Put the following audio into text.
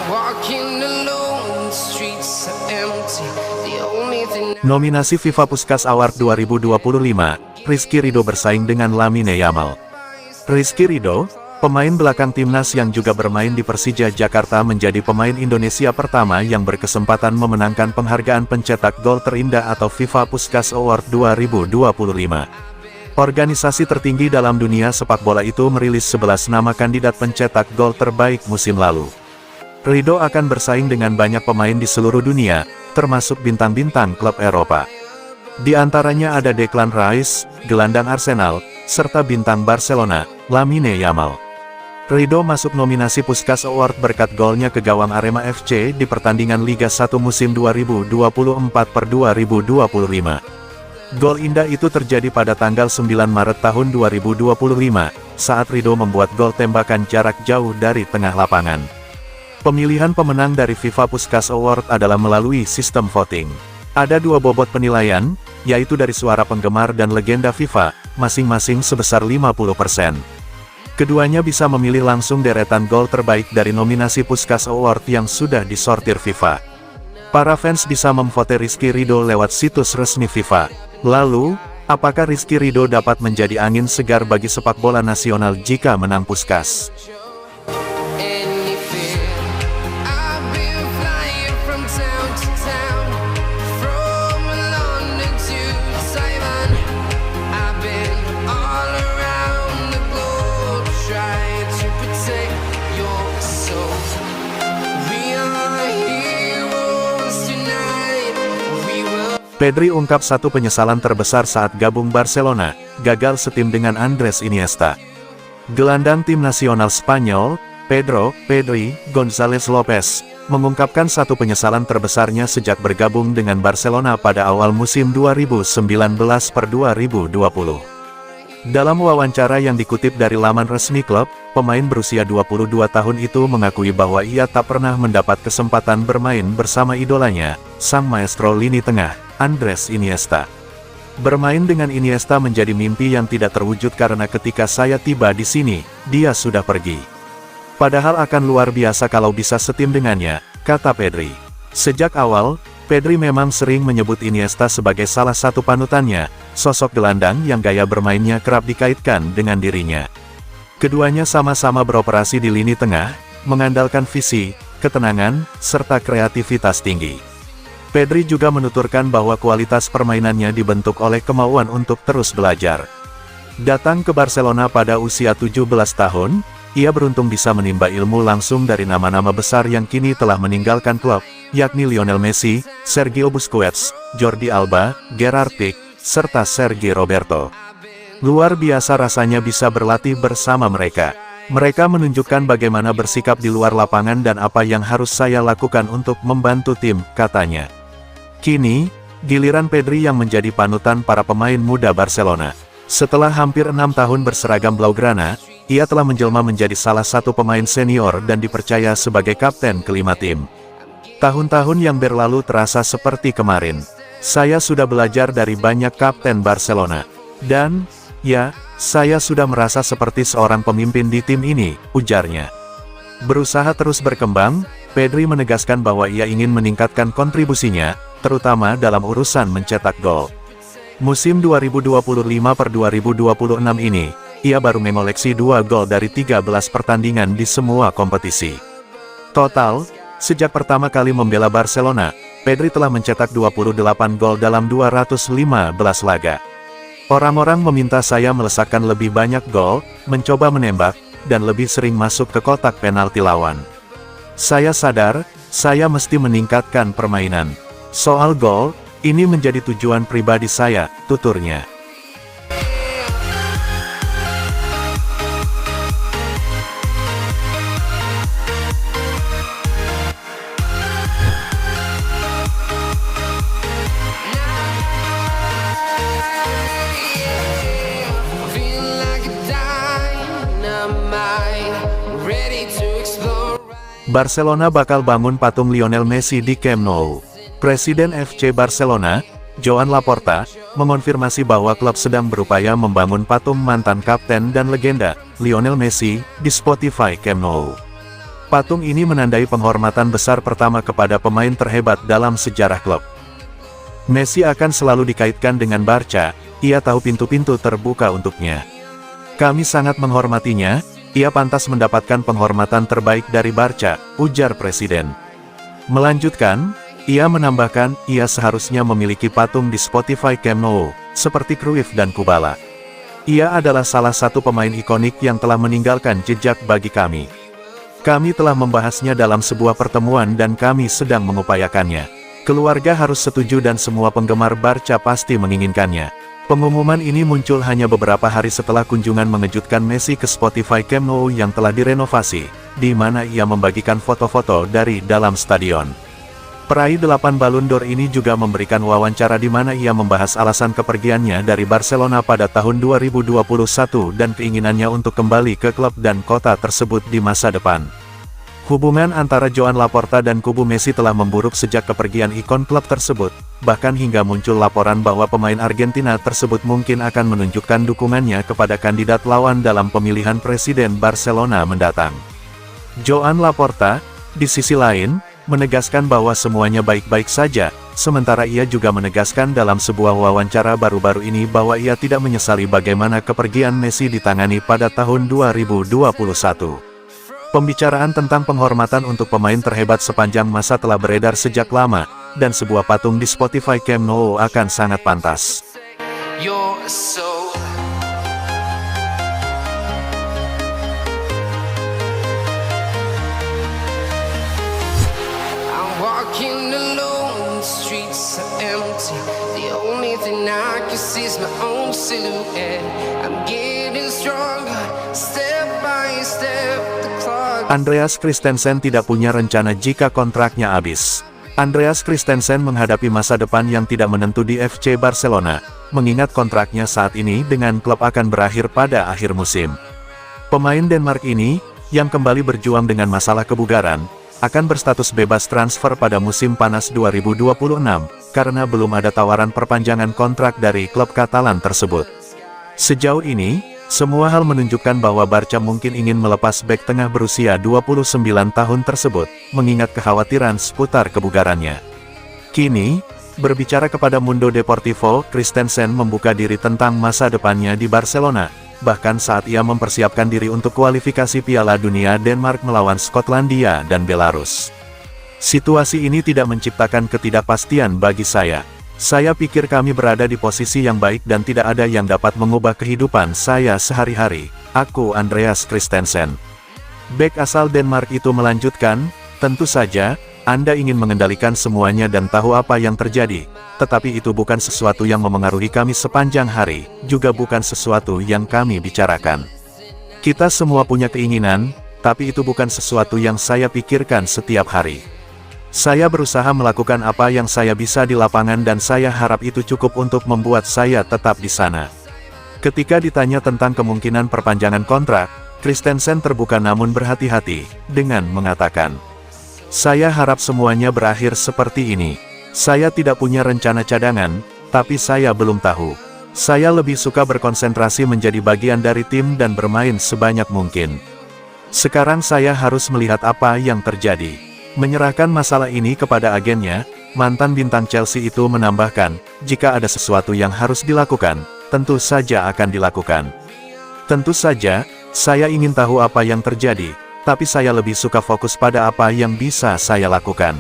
Walking alone, the streets are empty. The only thing Nominasi FIFA Puskas Award 2025, Rizky Ridho bersaing dengan Lamine Yamal. Rizky Ridho, pemain belakang timnas yang juga bermain di Persija Jakarta, menjadi pemain Indonesia pertama yang berkesempatan memenangkan penghargaan pencetak gol terindah atau FIFA Puskas Award 2025. Organisasi tertinggi dalam dunia sepak bola itu merilis 11 nama kandidat pencetak gol terbaik musim lalu. Ridho akan bersaing dengan banyak pemain di seluruh dunia, termasuk bintang-bintang klub Eropa. Di antaranya ada Declan Rice, gelandang Arsenal, serta bintang Barcelona, Lamine Yamal. Ridho masuk nominasi Puskas Award berkat golnya ke gawang Arema FC di pertandingan Liga 1 musim 2024-2025. Gol indah itu terjadi pada tanggal 9 Maret tahun 2025, saat Ridho membuat gol tembakan jarak jauh dari tengah lapangan. Pemilihan pemenang dari FIFA Puskas Award adalah melalui sistem voting. Ada dua bobot penilaian, yaitu dari suara penggemar dan legenda FIFA, masing-masing sebesar 50%. Keduanya bisa memilih langsung deretan gol terbaik dari nominasi Puskas Award yang sudah disortir FIFA. Para fans bisa memvote Rizky Ridho lewat situs resmi FIFA. Lalu, apakah Rizky Ridho dapat menjadi angin segar bagi sepak bola nasional jika menang Puskas? Pedri ungkap satu penyesalan terbesar saat gabung Barcelona, gagal setim dengan Andres Iniesta. Gelandang tim nasional Spanyol, Pedri González Lopez, mengungkapkan satu penyesalan terbesarnya sejak bergabung dengan Barcelona pada awal musim 2019-2020. Dalam wawancara yang dikutip dari laman resmi klub, pemain berusia 22 tahun itu mengakui bahwa ia tak pernah mendapat kesempatan bermain bersama idolanya, sang maestro lini tengah, Andres Iniesta. Bermain dengan Iniesta menjadi mimpi yang tidak terwujud karena ketika saya tiba di sini, dia sudah pergi. Padahal akan luar biasa kalau bisa setim dengannya, kata Pedri. Sejak awal, Pedri memang sering menyebut Iniesta sebagai salah satu panutannya, sosok gelandang yang gaya bermainnya kerap dikaitkan dengan dirinya. Keduanya sama-sama beroperasi di lini tengah, mengandalkan visi, ketenangan, serta kreativitas tinggi. Pedri juga menuturkan bahwa kualitas permainannya dibentuk oleh kemauan untuk terus belajar. Datang ke Barcelona pada usia 17 tahun, ia beruntung bisa menimba ilmu langsung dari nama-nama besar yang kini telah meninggalkan klub, yakni Lionel Messi, Sergio Busquets, Jordi Alba, Gerard Pique, serta Sergi Roberto. Luar biasa rasanya bisa berlatih bersama mereka. Mereka menunjukkan bagaimana bersikap di luar lapangan dan apa yang harus saya lakukan untuk membantu tim, katanya. Kini, giliran Pedri yang menjadi panutan para pemain muda Barcelona. Setelah hampir 6 tahun berseragam Blaugrana, ia telah menjelma menjadi salah satu pemain senior dan dipercaya sebagai kapten kelima tim. Tahun-tahun yang berlalu terasa seperti kemarin. Saya sudah belajar dari banyak kapten Barcelona. Dan, ya, saya sudah merasa seperti seorang pemimpin di tim ini, ujarnya. Berusaha terus berkembang, Pedri menegaskan bahwa ia ingin meningkatkan kontribusinya, terutama dalam urusan mencetak gol. Musim 2025-2026 ini, ia baru mengoleksi 2 gol dari 13 pertandingan di semua kompetisi. Total, sejak pertama kali membela Barcelona, Pedri telah mencetak 28 gol dalam 215 laga. Orang-orang meminta saya melesakkan lebih banyak gol, mencoba menembak, dan lebih sering masuk ke kotak penalti lawan. Saya sadar, saya mesti meningkatkan permainan. Soal gol, ini menjadi tujuan pribadi saya, tuturnya. Barcelona bakal bangun patung Lionel Messi di Camp Nou. Presiden FC Barcelona, Joan Laporta, mengonfirmasi bahwa klub sedang berupaya membangun patung mantan kapten dan legenda, Lionel Messi, di Spotify Camp Nou. Patung ini menandai penghormatan besar pertama kepada pemain terhebat dalam sejarah klub. Messi akan selalu dikaitkan dengan Barca, ia tahu pintu-pintu terbuka untuknya. Kami sangat menghormatinya, ia pantas mendapatkan penghormatan terbaik dari Barca, ujar Presiden. Melanjutkan, ia menambahkan, ia seharusnya memiliki patung di Spotify Camp Nou, seperti Cruyff dan Kubala. Ia adalah salah satu pemain ikonik yang telah meninggalkan jejak bagi kami. Kami telah membahasnya dalam sebuah pertemuan dan kami sedang mengupayakannya. Keluarga harus setuju dan semua penggemar Barca pasti menginginkannya. Pengumuman ini muncul hanya beberapa hari setelah kunjungan mengejutkan Messi ke Spotify Camp Nou yang telah direnovasi, di mana ia membagikan foto-foto dari dalam stadion. Peraih 8 Ballon d'Or ini juga memberikan wawancara di mana ia membahas alasan kepergiannya dari Barcelona pada tahun 2021 dan keinginannya untuk kembali ke klub dan kota tersebut di masa depan. Hubungan antara Joan Laporta dan kubu Messi telah memburuk sejak kepergian ikon klub tersebut, bahkan hingga muncul laporan bahwa pemain Argentina tersebut mungkin akan menunjukkan dukungannya kepada kandidat lawan dalam pemilihan presiden Barcelona mendatang. Joan Laporta, di sisi lain, menegaskan bahwa semuanya baik-baik saja, sementara ia juga menegaskan dalam sebuah wawancara baru-baru ini bahwa ia tidak menyesali bagaimana kepergian Messi ditangani pada tahun 2021. Pembicaraan tentang penghormatan untuk pemain terhebat sepanjang masa telah beredar sejak lama, dan sebuah patung di Spotify Camp Nou akan sangat pantas. Walking alone, the streets are empty. The only thing I can see is my own silhouette. I'm getting stronger, step by step. The clock. Andreas Christensen tidak punya rencana jika kontraknya habis. Andreas Christensen menghadapi masa depan yang tidak menentu di FC Barcelona, mengingat kontraknya saat ini dengan klub akan berakhir pada akhir musim. Pemain Denmark ini, yang kembali berjuang dengan masalah kebugaran, akan berstatus bebas transfer pada musim panas 2026, karena belum ada tawaran perpanjangan kontrak dari klub Katalan tersebut. Sejauh ini, semua hal menunjukkan bahwa Barca mungkin ingin melepas bek tengah berusia 29 tahun tersebut, mengingat kekhawatiran seputar kebugarannya. Kini, berbicara kepada Mundo Deportivo, Christensen membuka diri tentang masa depannya di Barcelona, bahkan saat ia mempersiapkan diri untuk kualifikasi Piala Dunia Denmark melawan Skotlandia dan Belarus. Situasi ini tidak menciptakan ketidakpastian bagi saya. Saya pikir kami berada di posisi yang baik dan tidak ada yang dapat mengubah kehidupan saya sehari-hari. Aku Andreas Christensen. Bek asal Denmark itu melanjutkan, tentu saja, Anda ingin mengendalikan semuanya dan tahu apa yang terjadi. Tetapi itu bukan sesuatu yang memengaruhi kami sepanjang hari, juga bukan sesuatu yang kami bicarakan. Kita semua punya keinginan, tapi itu bukan sesuatu yang saya pikirkan setiap hari. Saya berusaha melakukan apa yang saya bisa di lapangan dan saya harap itu cukup untuk membuat saya tetap di sana. Ketika ditanya tentang kemungkinan perpanjangan kontrak, Christensen terbuka namun berhati-hati, dengan mengatakan, "Saya harap semuanya berakhir seperti ini. Saya tidak punya rencana cadangan, tapi saya belum tahu. Saya lebih suka berkonsentrasi menjadi bagian dari tim dan bermain sebanyak mungkin. Sekarang saya harus melihat apa yang terjadi." Menyerahkan masalah ini kepada agennya, mantan bintang Chelsea itu menambahkan, jika ada sesuatu yang harus dilakukan, tentu saja akan dilakukan. Tentu saja, saya ingin tahu apa yang terjadi, tapi saya lebih suka fokus pada apa yang bisa saya lakukan.